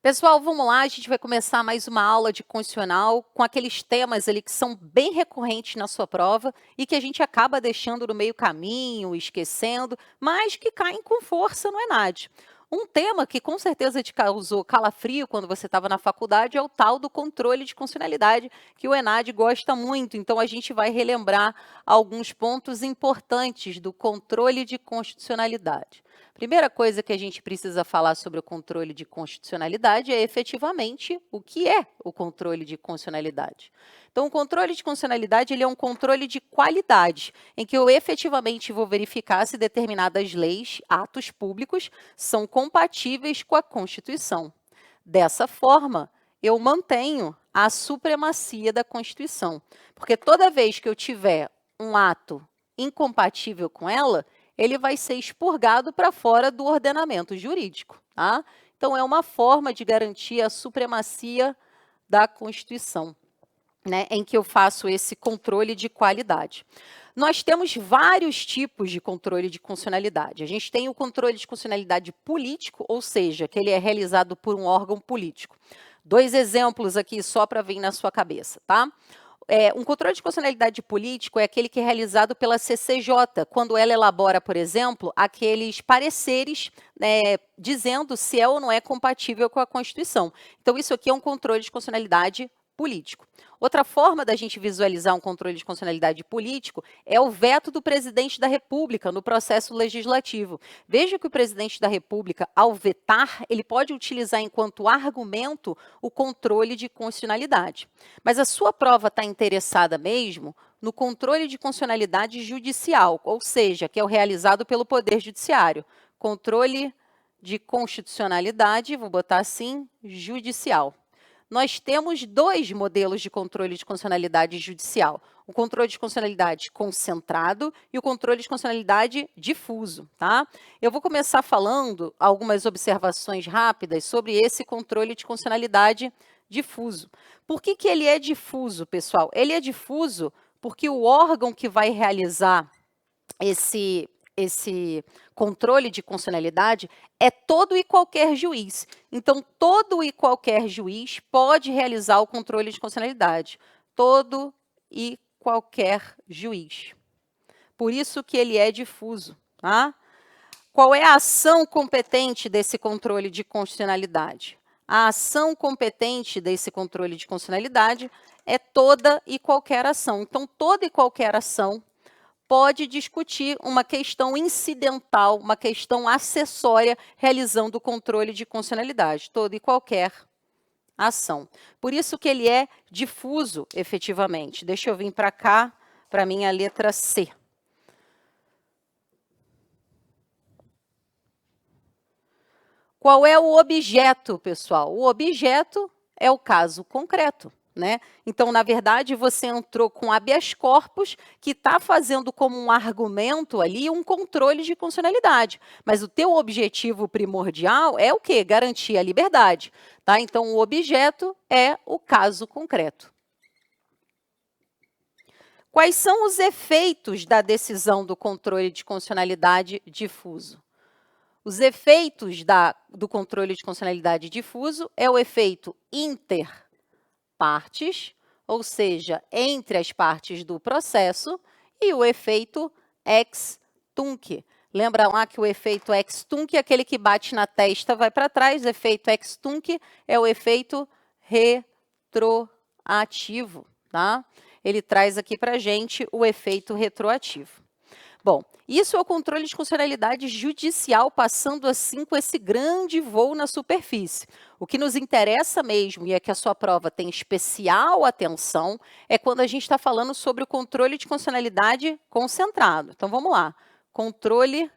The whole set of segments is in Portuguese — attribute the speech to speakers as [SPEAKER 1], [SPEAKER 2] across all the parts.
[SPEAKER 1] Pessoal, vamos lá, a gente vai começar mais uma aula de constitucional com aqueles temas ali que são bem recorrentes na sua prova e que a gente acaba deixando no meio caminho, esquecendo, mas que caem com força no ENAD. Um tema que com certeza te causou calafrio quando você estava na faculdade é o tal do controle de constitucionalidade, que o ENAD gosta muito. Então, a gente vai relembrar alguns pontos importantes do controle de constitucionalidade. Primeira coisa que a gente precisa falar sobre o controle de constitucionalidade é efetivamente o que é o controle de constitucionalidade. Então, o controle de constitucionalidade ele é um controle de qualidade, em que eu efetivamente vou verificar se determinadas leis, atos públicos, são compatíveis com a Constituição. Dessa forma, eu mantenho a supremacia da Constituição, porque toda vez que eu tiver um ato incompatível com ela, ele vai ser expurgado para fora do ordenamento jurídico. Tá? Então, é uma forma de garantir a supremacia da Constituição, né, em que eu faço esse controle de qualidade. Nós temos vários tipos de controle de constitucionalidade. A gente tem o controle de constitucionalidade político, ou seja, que ele é realizado por um órgão político. Dois exemplos aqui só para vir na sua cabeça, tá? Um controle de constitucionalidade político é aquele que é realizado pela CCJ, quando ela elabora, por exemplo, aqueles pareceres, né, dizendo se é ou não é compatível com a Constituição. Então, isso aqui é um controle de constitucionalidade político. Outra forma da gente visualizar um controle de constitucionalidade político é o veto do presidente da República no processo legislativo. Veja que o presidente da República, ao vetar, ele pode utilizar enquanto argumento o controle de constitucionalidade. Mas a sua prova está interessada mesmo no controle de constitucionalidade judicial, ou seja, que é o realizado pelo Poder Judiciário. Controle de constitucionalidade, vou botar assim, judicial. Nós temos dois modelos de controle de constitucionalidade judicial. O controle de constitucionalidade concentrado e o controle de constitucionalidade difuso. Tá? Eu vou começar falando algumas observações rápidas sobre esse controle de constitucionalidade difuso. Por que ele é difuso, pessoal? Ele é difuso porque o órgão que vai realizar esse controle de constitucionalidade é todo e qualquer juiz. Então, todo e qualquer juiz pode realizar o controle de constitucionalidade. Todo e qualquer juiz. Por isso que ele é difuso. Tá? Qual é a ação competente desse controle de constitucionalidade? A ação competente desse controle de constitucionalidade é toda e qualquer ação. Então, toda e qualquer ação pode discutir uma questão incidental, uma questão acessória, realizando o controle de constitucionalidade, toda e qualquer ação. Por isso que ele é difuso, efetivamente. Deixa eu vir para cá, para a minha letra C. Qual é o objeto, pessoal? O objeto é o caso concreto. Né? Então, na verdade, você entrou com habeas corpus, que está fazendo como um argumento ali um controle de constitucionalidade. Mas o teu objetivo primordial é o quê? Garantir a liberdade. Tá? Então, o objeto é o caso concreto. Quais são os efeitos da decisão do controle de constitucionalidade difuso? Os efeitos do controle de constitucionalidade difuso é o efeito inter partes, ou seja, entre as partes do processo, e o efeito ex tunc. Lembra lá que o efeito ex tunc é aquele que bate na testa, vai para trás. O efeito ex tunc é o efeito retroativo. Tá? Ele traz aqui para a gente o efeito retroativo. Bom, isso é o controle de constitucionalidade judicial passando assim com esse grande voo na superfície. O que nos interessa mesmo, e é que a sua prova tem especial atenção, é quando a gente está falando sobre o controle de constitucionalidade concentrado. Então, vamos lá. Controle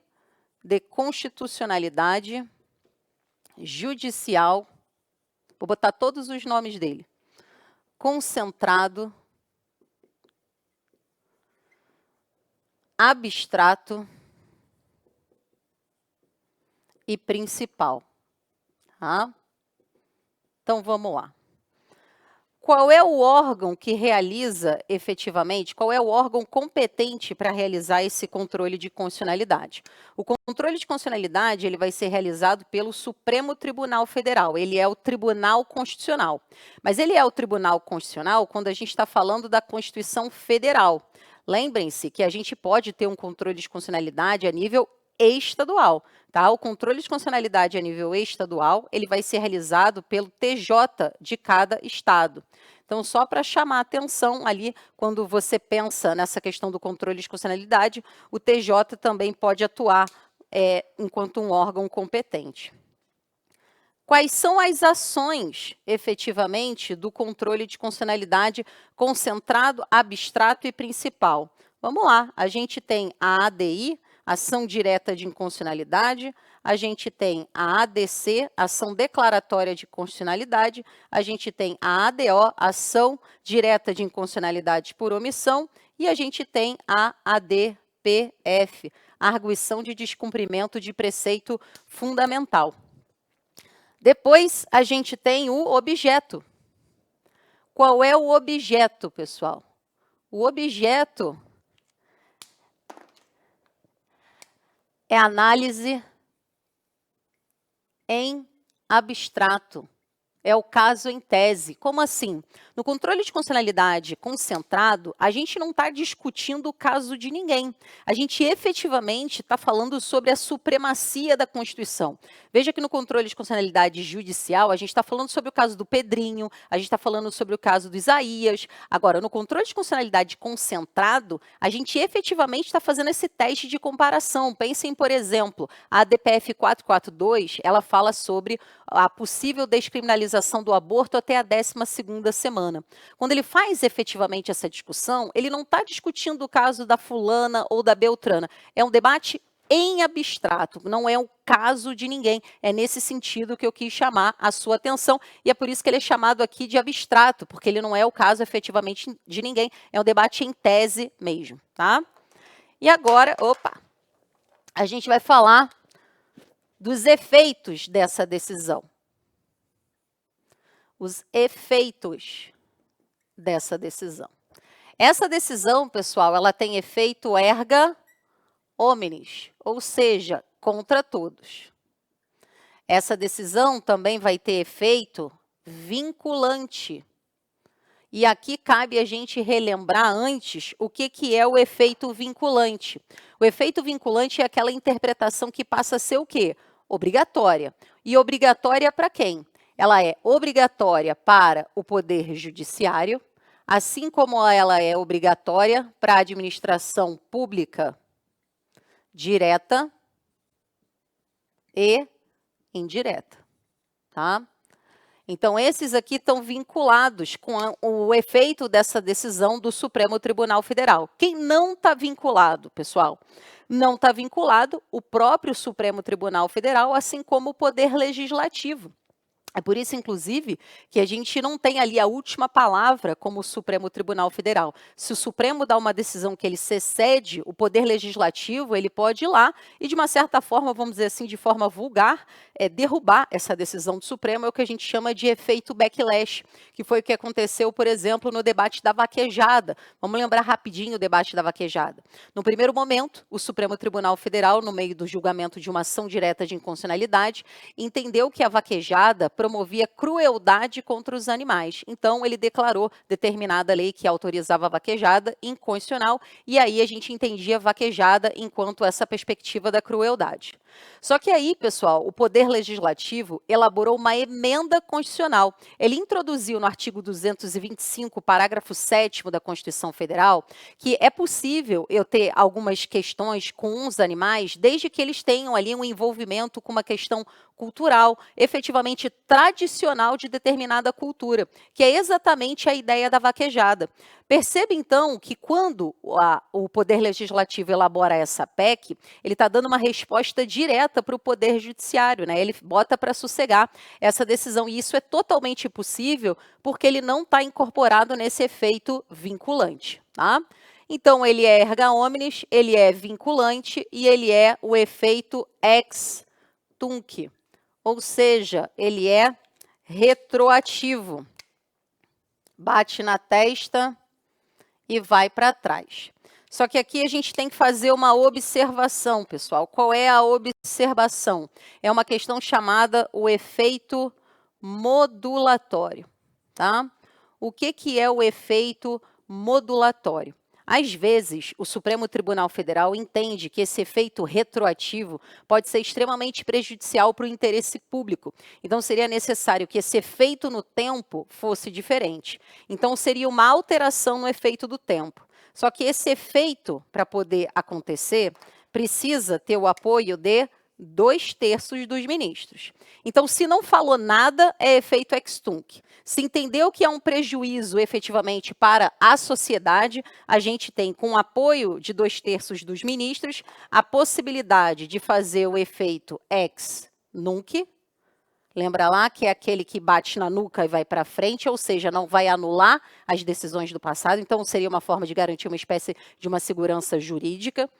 [SPEAKER 1] de constitucionalidade judicial, vou botar todos os nomes dele. Concentrado, abstrato e principal. Tá? Então, vamos lá. qual é o órgão que realiza efetivamente, qual é o órgão competente para realizar esse controle de constitucionalidade? O controle de constitucionalidade ele vai ser realizado pelo Supremo Tribunal Federal, ele é o Tribunal Constitucional. Mas ele é o Tribunal Constitucional quando a gente está falando da Constituição Federal. Lembrem-se que a gente pode ter um controle de constitucionalidade a nível estadual, tá? O controle de constitucionalidade a nível estadual, ele vai ser realizado pelo TJ de cada estado. Então, só para chamar a atenção ali, quando você pensa nessa questão do controle de constitucionalidade, o TJ também pode atuar enquanto um órgão competente. Quais são as ações, efetivamente, do controle de constitucionalidade concentrado, abstrato e principal? Vamos lá, a gente tem a ADI, Ação Direta de Inconstitucionalidade, a gente tem a ADC, Ação Declaratória de Constitucionalidade, a gente tem a ADO, Ação Direta de Inconstitucionalidade por Omissão, e a gente tem a ADPF, Arguição de Descumprimento de Preceito Fundamental. Depois, a gente tem o objeto. Qual é o objeto, pessoal? O objeto é análise em abstrato. É o caso em tese. Como assim? No controle de constitucionalidade concentrado, a gente não está discutindo o caso de ninguém. A gente efetivamente está falando sobre a supremacia da Constituição. Veja que no controle de constitucionalidade judicial, a gente está falando sobre o caso do Pedrinho, a gente está falando sobre o caso do Isaías. Agora, no controle de constitucionalidade concentrado, a gente efetivamente está fazendo esse teste de comparação. Pensem, por exemplo, a ADPF 442, ela fala sobre a possível descriminalização do aborto até a 12ª semana. Quando ele faz efetivamente essa discussão, ele não está discutindo o caso da fulana ou da beltrana. É um debate em abstrato, não é o caso de ninguém. É nesse sentido que eu quis chamar a sua atenção, e é por isso que ele é chamado aqui de abstrato, porque ele não é o caso efetivamente de ninguém, é um debate em tese mesmo, tá? E agora, a gente vai falar dos efeitos dessa decisão. Os efeitos dessa decisão. Essa decisão, pessoal, ela tem efeito erga omnes, ou seja, contra todos. Essa decisão também vai ter efeito vinculante. E aqui cabe a gente relembrar antes o que é o efeito vinculante. O efeito vinculante é aquela interpretação que passa a ser o quê? Obrigatória. E obrigatória para quem? Ela é obrigatória para o Poder Judiciário, assim como ela é obrigatória para a administração pública direta e indireta, tá? Então, esses aqui estão vinculados com o efeito dessa decisão do Supremo Tribunal Federal. Quem não está vinculado, pessoal? Não está vinculado o próprio Supremo Tribunal Federal, assim como o Poder Legislativo. É por isso, inclusive, que a gente não tem ali a última palavra como o Supremo Tribunal Federal. Se o Supremo dá uma decisão que ele se excede, o Poder Legislativo ele pode ir lá e, de uma certa forma, vamos dizer assim, de forma vulgar, derrubar essa decisão do Supremo, é o que a gente chama de efeito backlash, que foi o que aconteceu, por exemplo, no debate da vaquejada. Vamos lembrar rapidinho o debate da vaquejada. No primeiro momento, o Supremo Tribunal Federal, no meio do julgamento de uma ação direta de inconstitucionalidade, entendeu que a vaquejada promovia crueldade contra os animais. Então, ele declarou determinada lei que autorizava a vaquejada inconstitucional, e aí a gente entendia vaquejada enquanto essa perspectiva da crueldade. Só que aí, pessoal, o Poder Legislativo elaborou uma emenda constitucional. Ele introduziu no artigo 225, parágrafo 7º da Constituição Federal, que é possível eu ter algumas questões com os animais, desde que eles tenham ali um envolvimento com uma questão cultural, efetivamente tradicional de determinada cultura, que é exatamente a ideia da vaquejada. Perceba, então, que quando o Poder Legislativo elabora essa PEC, ele está dando uma resposta direta para o Poder Judiciário, né? Ele bota para sossegar essa decisão, e isso é totalmente possível porque ele não está incorporado nesse efeito vinculante, tá? Então, ele é erga omnes, ele é vinculante e ele é o efeito ex tunc, ou seja, ele é retroativo. bate na testa e vai para trás. Só que aqui a gente tem que fazer uma observação, pessoal. Qual é a observação? É uma questão chamada o efeito modulatório, tá? O que é o efeito modulatório? Às vezes, o Supremo Tribunal Federal entende que esse efeito retroativo pode ser extremamente prejudicial para o interesse público. Então, seria necessário que esse efeito no tempo fosse diferente. Então, seria uma alteração no efeito do tempo. Só que esse efeito, para poder acontecer, precisa ter o apoio de 2/3 dos ministros. Então, se não falou nada, é efeito ex tunc. Se entendeu que é um prejuízo efetivamente para a sociedade, a gente tem, com o apoio de 2/3 dos ministros, a possibilidade de fazer o efeito ex nunc. Lembra lá que é aquele que bate na nuca e vai para frente, ou seja, não vai anular as decisões do passado, então seria uma forma de garantir uma espécie de uma segurança jurídica.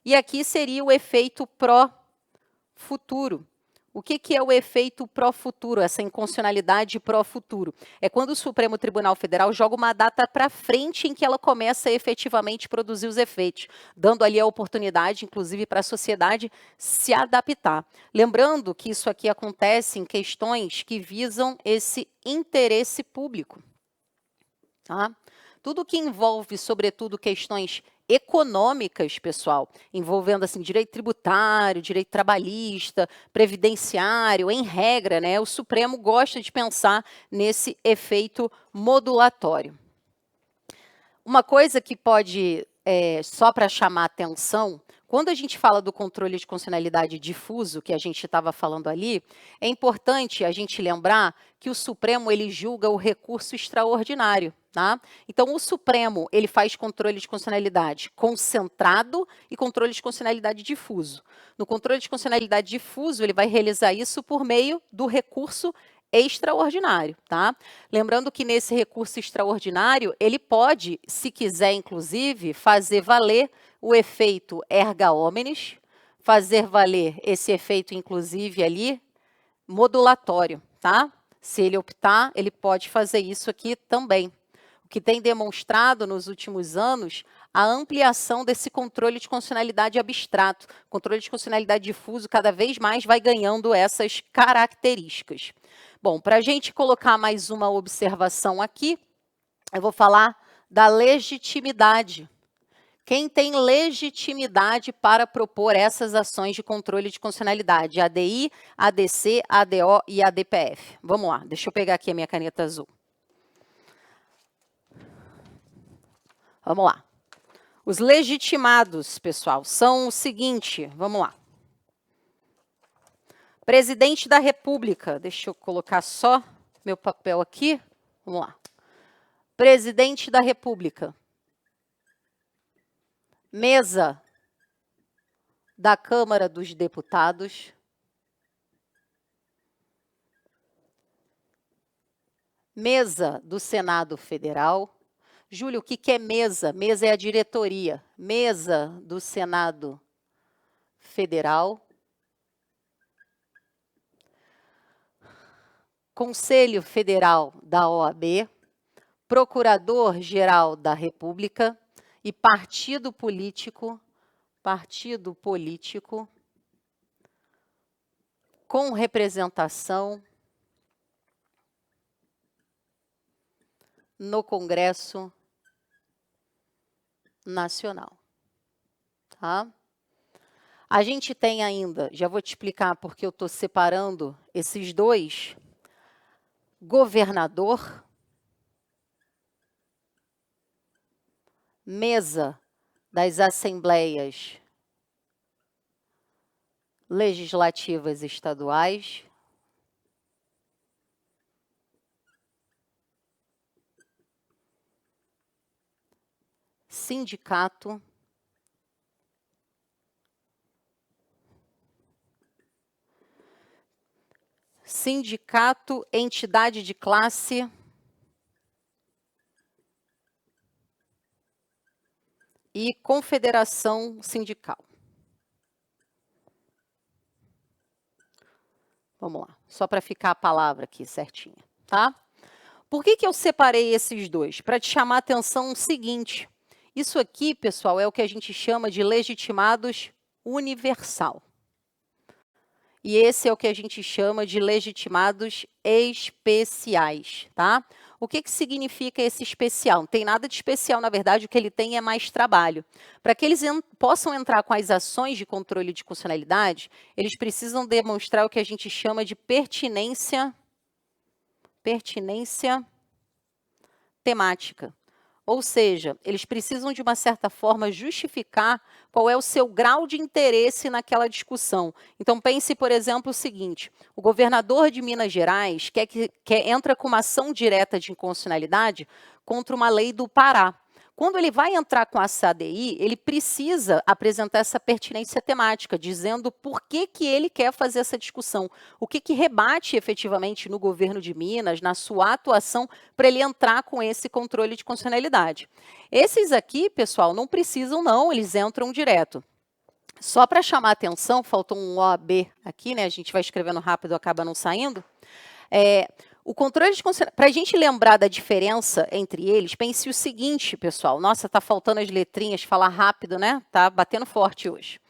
[SPEAKER 1] E aqui seria o efeito pró-futuro. O que é o efeito pró-futuro, essa inconstitucionalidade pró-futuro? É quando o Supremo Tribunal Federal joga uma data para frente em que ela começa a efetivamente produzir os efeitos, dando ali a oportunidade, inclusive, para a sociedade se adaptar. Lembrando que isso aqui acontece em questões que visam esse interesse público. Tá? Tudo que envolve, sobretudo, questões econômicas, pessoal, envolvendo assim direito tributário, direito trabalhista, previdenciário, em regra, né, o Supremo gosta de pensar nesse efeito modulatório. Uma coisa que pode, só para chamar atenção, quando a gente fala do controle de constitucionalidade difuso, que a gente estava falando ali, é importante a gente lembrar que o Supremo ele julga o recurso extraordinário. Tá? Então, o Supremo ele faz controle de constitucionalidade concentrado e controle de constitucionalidade difuso. No controle de constitucionalidade difuso, ele vai realizar isso por meio do recurso extraordinário, tá? Lembrando que nesse recurso extraordinário, ele pode, se quiser, inclusive, fazer valer o efeito erga omnes, fazer valer esse efeito, inclusive, ali, modulatório, tá? Se ele optar, ele pode fazer isso aqui também. O que tem demonstrado nos últimos anos a ampliação desse controle de constitucionalidade abstrato. O controle de constitucionalidade difuso cada vez mais vai ganhando essas características. Bom, para a gente colocar mais uma observação aqui, eu vou falar da legitimidade. Quem tem legitimidade para propor essas ações de controle de constitucionalidade? ADI, ADC, ADO e ADPF. Vamos lá, deixa eu pegar aqui a minha caneta azul. Vamos lá. Os legitimados, pessoal, são o seguinte, vamos lá. Presidente da República, deixa eu colocar só meu papel aqui, vamos lá. Presidente da República. Mesa da Câmara dos Deputados. Mesa do Senado Federal. Júlio, o que é mesa? Mesa é a diretoria. Mesa do Senado Federal. Conselho Federal da OAB. Procurador-Geral da República e partido político com representação no Congresso Nacional. Tá? A gente tem ainda, já vou te explicar porque eu estou separando esses dois, governador, mesa das assembleias legislativas estaduais, sindicato, entidade de classe e confederação sindical. Vamos lá, só para ficar a palavra aqui certinha, tá? Por que eu separei esses dois? Para te chamar a atenção o seguinte, isso aqui, pessoal, é o que a gente chama de legitimados universal. E esse é o que a gente chama de legitimados especiais, tá? O que significa esse especial? Não tem nada de especial, na verdade, o que ele tem é mais trabalho. Para que eles possam entrar com as ações de controle de constitucionalidade, eles precisam demonstrar o que a gente chama de pertinência temática. Ou seja, eles precisam, de uma certa forma, justificar qual é o seu grau de interesse naquela discussão. Então, pense, por exemplo, o seguinte, o governador de Minas Gerais entra com uma ação direta de inconstitucionalidade contra uma lei do Pará. Quando ele vai entrar com a SADI, ele precisa apresentar essa pertinência temática, dizendo por que ele quer fazer essa discussão, o que rebate efetivamente no governo de Minas, na sua atuação, para ele entrar com esse controle de constitucionalidade. Esses aqui, pessoal, não precisam não, eles entram direto. Só para chamar a atenção, faltou um OAB aqui, né? A gente vai escrevendo rápido, acaba não saindo. O controle de constitucionalidade, para a gente lembrar da diferença entre eles, pense o seguinte, pessoal. Nossa, tá faltando as letrinhas, falar rápido, né? Tá batendo forte hoje.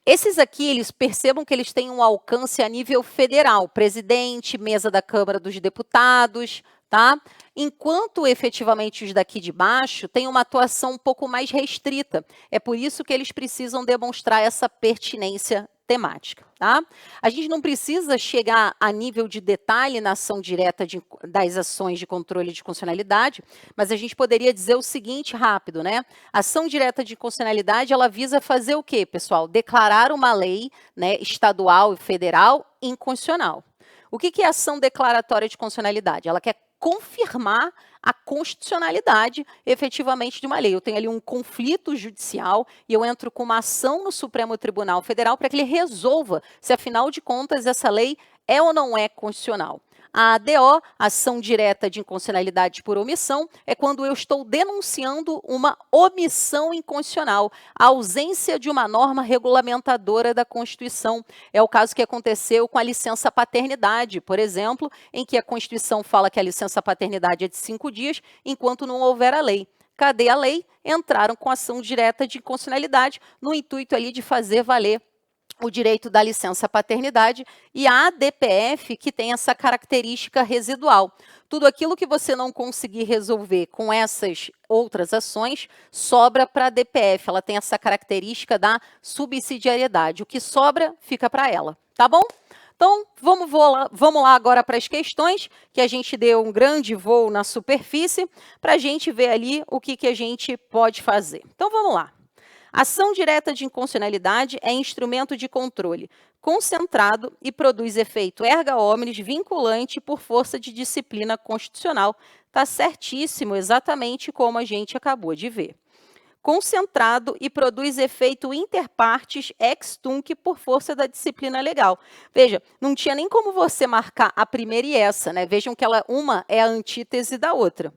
[SPEAKER 1] Esses aqui, eles percebam que eles têm um alcance a nível federal, presidente, mesa da Câmara dos Deputados, tá? Enquanto efetivamente os daqui de baixo têm uma atuação um pouco mais restrita. É por isso que eles precisam demonstrar essa pertinência temática, tá? A gente não precisa chegar a nível de detalhe na ação direta das ações de controle de constitucionalidade, mas a gente poderia dizer o seguinte rápido, né? A ação direta de constitucionalidade, ela visa fazer o quê, pessoal? Declarar uma lei, né, estadual e federal inconstitucional. O que é ação declaratória de constitucionalidade? Ela quer confirmar a constitucionalidade efetivamente de uma lei. Eu tenho ali um conflito judicial e eu entro com uma ação no Supremo Tribunal Federal para que ele resolva se, afinal de contas, essa lei é ou não é constitucional. A ADO, ação direta de inconstitucionalidade por omissão, é quando eu estou denunciando uma omissão inconstitucional, a ausência de uma norma regulamentadora da Constituição. É o caso que aconteceu com a licença paternidade, por exemplo, em que a Constituição fala que a licença paternidade é de 5 dias, enquanto não houver a lei. Cadê a lei? Entraram com ação direta de inconstitucionalidade no intuito ali de fazer valer o direito da licença paternidade e a ADPF, que tem essa característica residual. Tudo aquilo que você não conseguir resolver com essas outras ações, sobra para a ADPF. Ela tem essa característica da subsidiariedade. O que sobra, fica para ela. Tá bom? Então, vamos lá agora para as questões, que a gente deu um grande voo na superfície, para a gente ver ali o que a gente pode fazer. Então, vamos lá. Ação direta de inconstitucionalidade é instrumento de controle concentrado e produz efeito erga omnes vinculante por força de disciplina constitucional. Está certíssimo, exatamente como a gente acabou de ver. Concentrado e produz efeito inter partes ex tunc por força da disciplina legal. Veja, não tinha nem como você marcar a primeira e essa, né? Vejam que uma é a antítese da outra.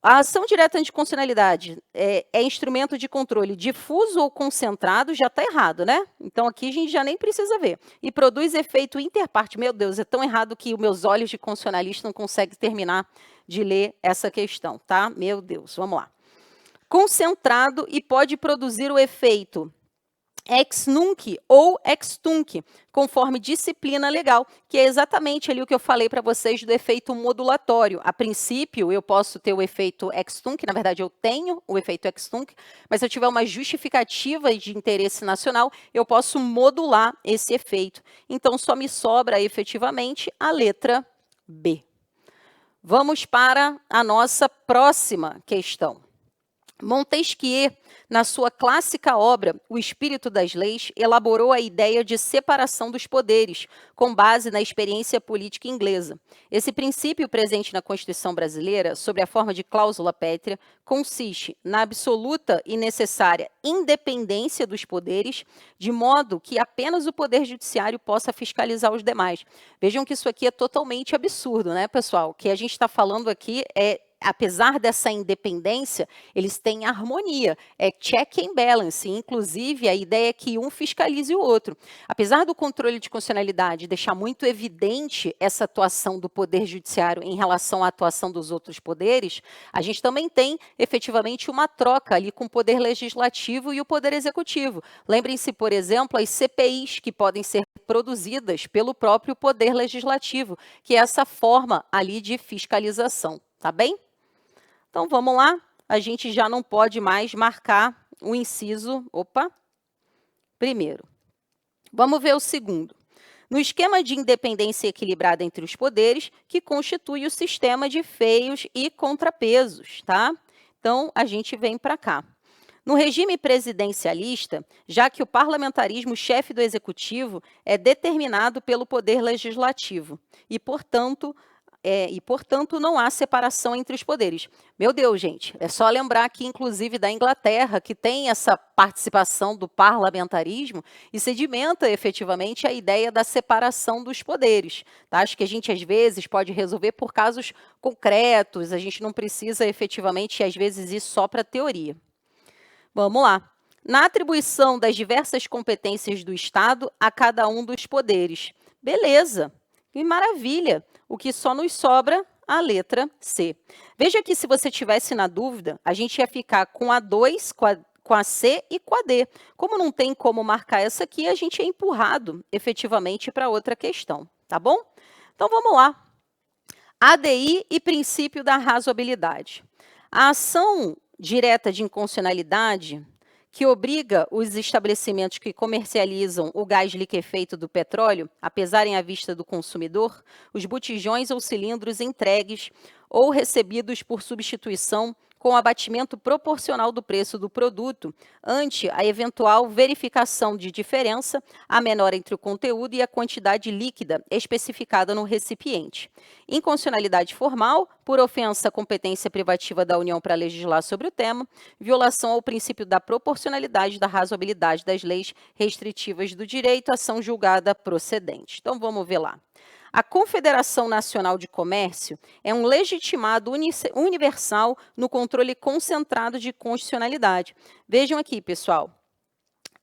[SPEAKER 1] A ação direta de constitucionalidade é instrumento de controle difuso ou concentrado, já está errado, né? Então, aqui a gente já nem precisa ver. E produz efeito interparte. Meu Deus, é tão errado que os meus olhos de constitucionalista não conseguem terminar de ler essa questão, tá? Meu Deus, vamos lá. Concentrado e pode produzir o efeito ex nunc ou ex tunc, conforme disciplina legal, que é exatamente ali o que eu falei para vocês do efeito modulatório. A princípio, eu posso ter o efeito ex tunc, na verdade, eu tenho o efeito ex tunc, mas se eu tiver uma justificativa de interesse nacional, eu posso modular esse efeito. Então, só me sobra efetivamente a letra B. Vamos para a nossa próxima questão. Montesquieu, na sua clássica obra O Espírito das Leis, elaborou a ideia de separação dos poderes, com base na experiência política inglesa. Esse princípio presente na Constituição brasileira, sob a forma de cláusula pétrea, consiste na absoluta e necessária independência dos poderes, de modo que apenas o Poder Judiciário possa fiscalizar os demais. Vejam que isso aqui é totalmente absurdo, né, pessoal? O que a gente está falando aqui é apesar dessa independência, eles têm harmonia, é check and balance, inclusive a ideia é que um fiscalize o outro. Apesar do controle de constitucionalidade deixar muito evidente essa atuação do Poder Judiciário em relação à atuação dos outros poderes, a gente também tem efetivamente uma troca ali com o Poder Legislativo e o Poder Executivo. Lembrem-se, por exemplo, as CPIs que podem ser produzidas pelo próprio Poder Legislativo, que é essa forma ali de fiscalização, tá bem? Então, vamos lá. A gente já não pode mais marcar o inciso, primeiro. Vamos ver o segundo. No esquema de independência equilibrada entre os poderes, que constitui o sistema de feios e contrapesos, tá? Então, a gente vem para cá. No regime presidencialista, já que o parlamentarismo, chefe do executivo, é determinado pelo poder legislativo e, portanto, não há separação entre os poderes. Meu Deus, gente, é só lembrar aqui, inclusive, da Inglaterra, que tem essa participação do parlamentarismo e sedimenta efetivamente a ideia da separação dos poderes. Tá? Acho que a gente, às vezes, pode resolver por casos concretos, a gente não precisa efetivamente, às vezes, ir só para a teoria. Vamos lá. Na atribuição das diversas competências do Estado a cada um dos poderes. Beleza, que maravilha. O que só nos sobra, a letra C. Veja que se você tivesse na dúvida, a gente ia ficar com a 2, com a C e com a D. Como não tem como marcar essa aqui, a gente é empurrado efetivamente para outra questão, tá bom? Então, vamos lá. ADI e princípio da razoabilidade. A ação direta de inconstitucionalidade, que obriga os estabelecimentos que comercializam o gás liquefeito do petróleo a pesarem à vista do consumidor os botijões ou cilindros entregues ou recebidos por substituição com abatimento proporcional do preço do produto ante a eventual verificação de diferença, a menor entre o conteúdo e a quantidade líquida especificada no recipiente. Inconstitucionalidade formal, por ofensa à competência privativa da União para legislar sobre o tema, violação ao princípio da proporcionalidade e da razoabilidade das leis restritivas do direito, ação julgada procedente. Então, vamos ver lá. A Confederação Nacional de Comércio é um legitimado universal no controle concentrado de constitucionalidade. Vejam aqui, pessoal,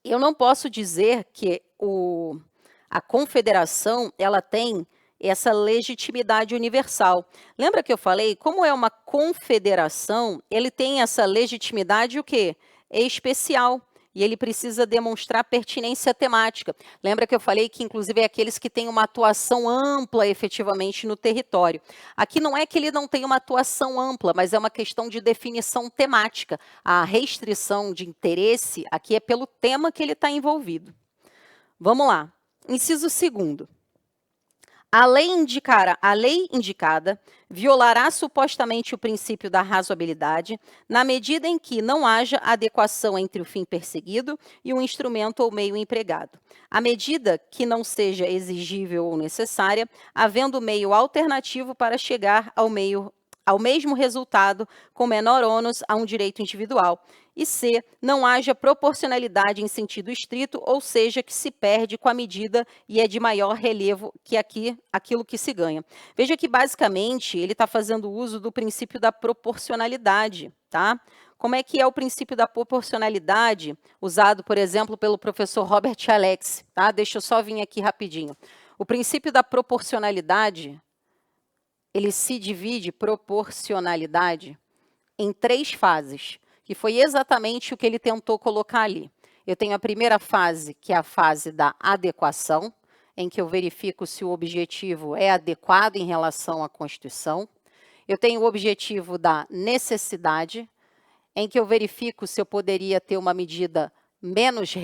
[SPEAKER 1] eu não posso dizer que a Confederação ela tem essa legitimidade universal. Lembra que eu falei, como é uma confederação, ele tem essa legitimidade o quê? Especial. E ele precisa demonstrar pertinência temática. Lembra que eu falei que, inclusive, é aqueles que têm uma atuação ampla, efetivamente, no território. Aqui não é que ele não tem uma atuação ampla, mas é uma questão de definição temática. A restrição de interesse aqui é pelo tema que ele está envolvido. Vamos lá. Inciso 2º. A lei indicada violará supostamente o princípio da razoabilidade na medida em que não haja adequação entre o fim perseguido e o instrumento ou meio empregado. À medida que não seja exigível ou necessária, havendo meio alternativo para chegar ao mesmo resultado com menor ônus a um direito individual. E C, não haja proporcionalidade em sentido estrito, ou seja, que se perde com a medida e é de maior relevo que aquilo que se ganha. Veja que, basicamente, ele está fazendo uso do princípio da proporcionalidade, tá? Como é que é o princípio da proporcionalidade, usado, por exemplo, pelo professor Robert Alex, tá? Deixa eu só vir aqui rapidinho. O princípio da proporcionalidade, ele se divide, proporcionalidade, em 3 fases, que foi exatamente o que ele tentou colocar ali. Eu tenho a primeira fase, que é a fase da adequação, em que eu verifico se o objetivo é adequado em relação à Constituição. Eu tenho o objetivo da necessidade, em que eu verifico se eu poderia ter uma medida menos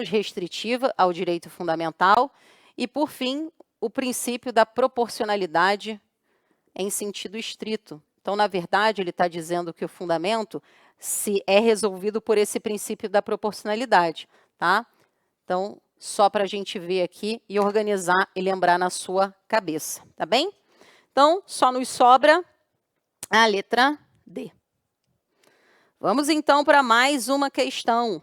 [SPEAKER 1] restritiva ao direito fundamental. E, por fim, o princípio da proporcionalidade em sentido estrito. Então, na verdade, ele está dizendo que o fundamento é resolvido por esse princípio da proporcionalidade, tá? Então, só para a gente ver aqui e organizar e lembrar na sua cabeça, tá bem? Então, só nos sobra a letra D. Vamos, então, para mais uma questão.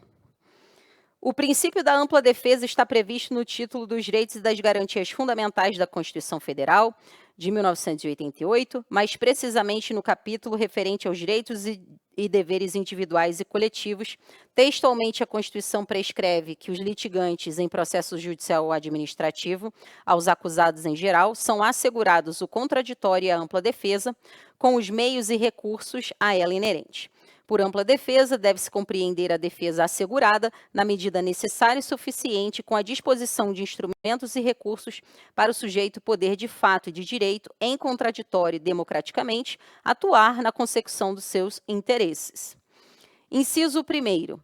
[SPEAKER 1] O princípio da ampla defesa está previsto no título dos Direitos e das Garantias Fundamentais da Constituição Federal, de 1988, mais precisamente no capítulo referente aos direitos e deveres individuais e coletivos. Textualmente, a Constituição prescreve que os litigantes em processo judicial ou administrativo, aos acusados em geral, são assegurados o contraditório e a ampla defesa, com os meios e recursos a ela inerentes. Por ampla defesa, deve-se compreender a defesa assegurada na medida necessária e suficiente, com a disposição de instrumentos e recursos para o sujeito poder de fato e de direito, em contraditório e democraticamente, atuar na consecução dos seus interesses. Inciso 1º.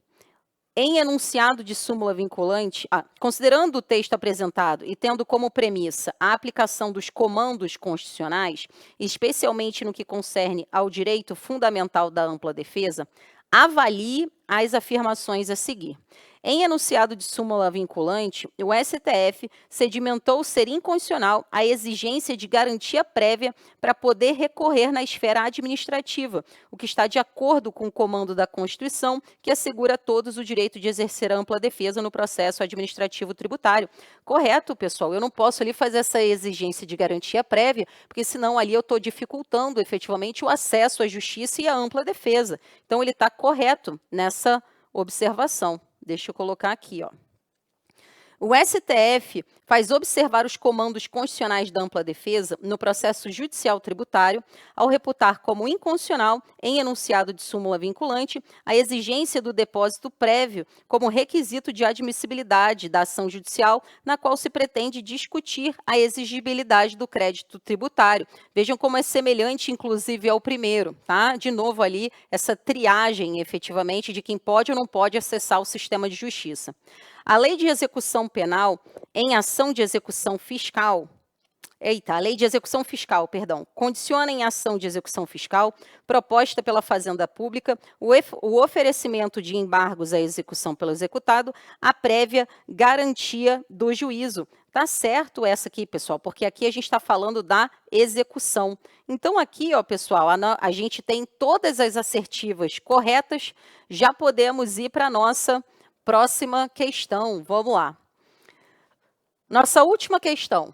[SPEAKER 1] Em enunciado de súmula vinculante, considerando o texto apresentado e tendo como premissa a aplicação dos comandos constitucionais, especialmente no que concerne ao direito fundamental da ampla defesa, avalie as afirmações a seguir. Em enunciado de súmula vinculante, o STF sedimentou ser inconstitucional a exigência de garantia prévia para poder recorrer na esfera administrativa, o que está de acordo com o comando da Constituição, que assegura a todos o direito de exercer ampla defesa no processo administrativo tributário. Correto, pessoal? Eu não posso ali fazer essa exigência de garantia prévia, porque senão ali eu estou dificultando efetivamente o acesso à justiça e à ampla defesa. Então, ele está correto nessa observação. Deixa eu colocar aqui, ó. O STF faz observar os comandos constitucionais da ampla defesa no processo judicial tributário ao reputar como inconstitucional, em enunciado de súmula vinculante, a exigência do depósito prévio como requisito de admissibilidade da ação judicial na qual se pretende discutir a exigibilidade do crédito tributário. Vejam como é semelhante, inclusive, ao primeiro, tá? De novo ali, essa triagem, efetivamente, de quem pode ou não pode acessar o sistema de justiça. A lei de execução penal em ação de execução fiscal, a lei de execução fiscal, condiciona em ação de execução fiscal proposta pela Fazenda Pública o oferecimento de embargos à execução pelo executado à prévia garantia do juízo. Tá certo essa aqui, pessoal, porque aqui a gente está falando da execução. Então aqui, ó, pessoal, a gente tem todas as assertivas corretas, já podemos ir para a nossa próxima questão. Vamos lá. Nossa última questão.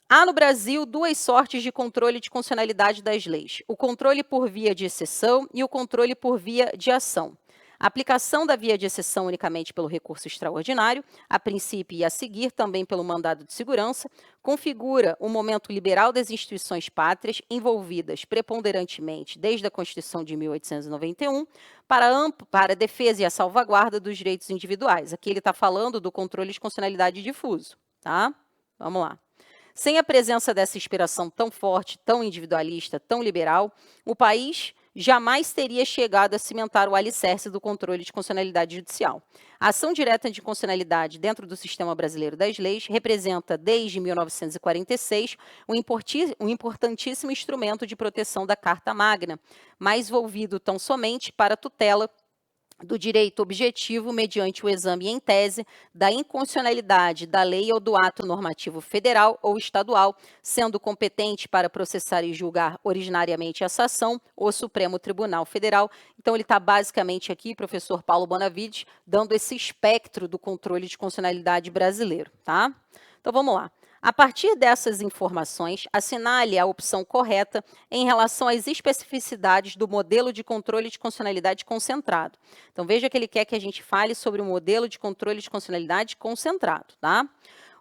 [SPEAKER 1] Há no Brasil duas sortes de controle de constitucionalidade das leis: o controle por via de exceção e o controle por via de ação. A aplicação da via de exceção unicamente pelo recurso extraordinário, a princípio e a seguir também pelo mandado de segurança, configura o momento liberal das instituições pátrias envolvidas preponderantemente desde a Constituição de 1891 para a defesa e a salvaguarda dos direitos individuais. Aqui ele está falando do controle de constitucionalidade difuso, tá? Vamos lá. Sem a presença dessa inspiração tão forte, tão individualista, tão liberal, o país jamais teria chegado a cimentar o alicerce do controle de constitucionalidade judicial. A ação direta de constitucionalidade dentro do sistema brasileiro das leis representa, desde 1946, um importantíssimo instrumento de proteção da Carta Magna, mas volvido tão somente para a tutela do direito objetivo mediante o exame em tese da inconstitucionalidade da lei ou do ato normativo federal ou estadual, sendo competente para processar e julgar originariamente essa ação o Supremo Tribunal Federal. Então, ele está basicamente aqui, professor Paulo Bonavides, dando esse espectro do controle de constitucionalidade brasileiro, tá? Então, vamos lá. A partir dessas informações, assinale a opção correta em relação às especificidades do modelo de controle de constitucionalidade concentrado. Então, veja que ele quer que a gente fale sobre o modelo de controle de constitucionalidade concentrado, tá?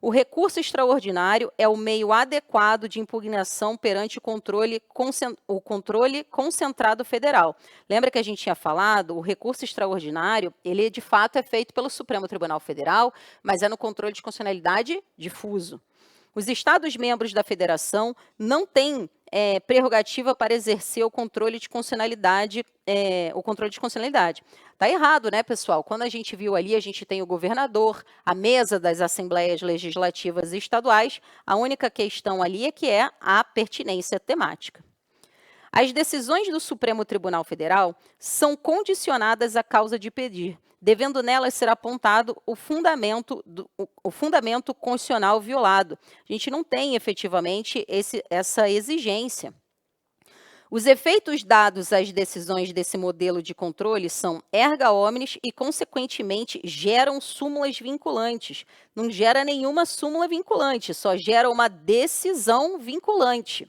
[SPEAKER 1] O recurso extraordinário é o meio adequado de impugnação perante o controle concentrado federal. Lembra que a gente tinha falado, o recurso extraordinário, ele de fato é feito pelo Supremo Tribunal Federal, mas é no controle de constitucionalidade difuso. Os Estados-membros da Federação não têm prerrogativa para exercer o controle de constitucionalidade. Está errado, né, pessoal? Quando a gente viu ali, a gente tem o governador, a mesa das assembleias legislativas estaduais, a única questão ali é que é a pertinência temática. As decisões do Supremo Tribunal Federal são condicionadas à causa de pedir, devendo nelas ser apontado o fundamento constitucional violado. A gente não tem efetivamente essa exigência. Os efeitos dados às decisões desse modelo de controle são erga omnes e, consequentemente, geram súmulas vinculantes. Não gera nenhuma súmula vinculante, só gera uma decisão vinculante.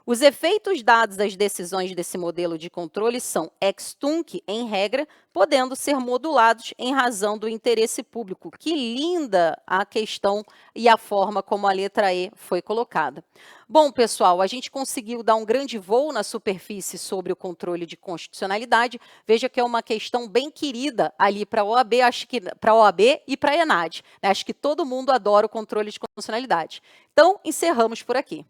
[SPEAKER 1] Os efeitos dados às decisões desse modelo de controle são ex tunc, em regra, podendo ser modulados em razão do interesse público. Que linda a questão e a forma como a letra E foi colocada. Bom, pessoal, a gente conseguiu dar um grande voo na superfície sobre o controle de constitucionalidade. Veja que é uma questão bem querida ali para a OAB, acho que para a OAB e para a ENAD, né? Acho que todo mundo adora o controle de constitucionalidade. Então, encerramos por aqui.